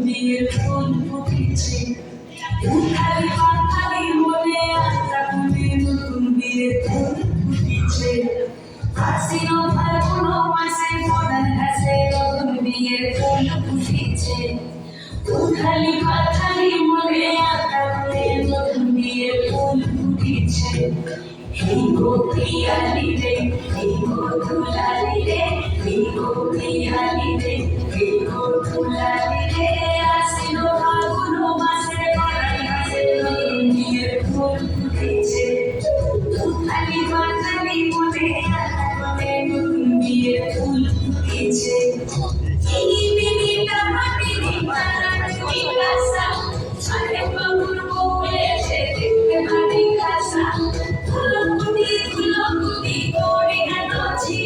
বিয়ের ফুল ফুটেছে উঠালি পাখালি মনে আশা করে নতুন বিয়ের ফুল ফুটেছে আশ্বিন ফাল্গুন মাসে মরার কাছে নতুন বিয়ের ফুল ফুটেছে উঠালি পাখালি মনে আশা করে নতুন বিয়ের ফুল ফুটেছে এই গো পিয়ালি রে এই গো দুলালি রে এই গো পিয়ালি রে এই গো দুলালি রে আশ্বিন ফাল্গুন মাসে মরার কাছে নতুন বিয়ের ফুল ফুটেছে উঠালি পাখালি মনে আশা করে নতুন বিয়ের ফুল ফুটেছে এই বিয়েটা মাটির পাড়া কাঁসা সাড়ে বাবুর বউয়েছে দেখতে ভারী কাঁসা ফুলকুটি করে নাচি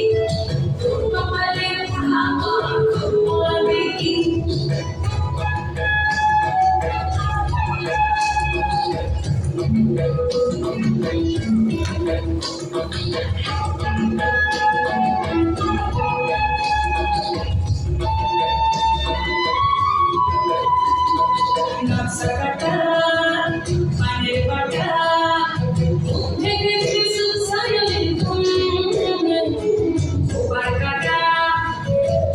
তোর কপালে ভাঙন বলবে কি নকশাটা মানে বাটা থেকে কিছু সায়লের ফুল বারকাটা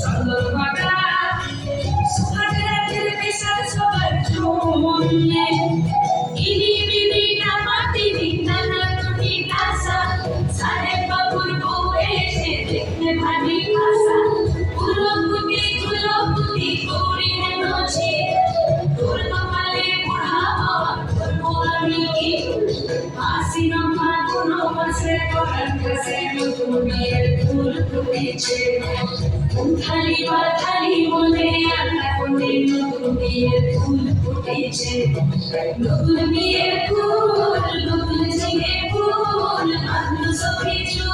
চন্দন বাটা সুহাগের রাতের পেশার সবার জন্যে ইনি বিবিটা মাটি বিজ্ঞানা তুমি কাঁসা সাহেব বাবুর বউ এসে দেখতে ভারী কাঁসা ফুলকুটি করি নাচি তোর কপালে বুড়াবো করবো আমি কি আশ্বিন ফাল্গুন মাসে পরার কাছে নতুন বিয়ের ফুল ফুটেছে উঠালি পাখালি মনে আশা করে নতুন বিয়ের ফুল ফুটেছে নতুন বিয়ের ফুল নতুন ঝিঙে ফুল মানুষ কিছু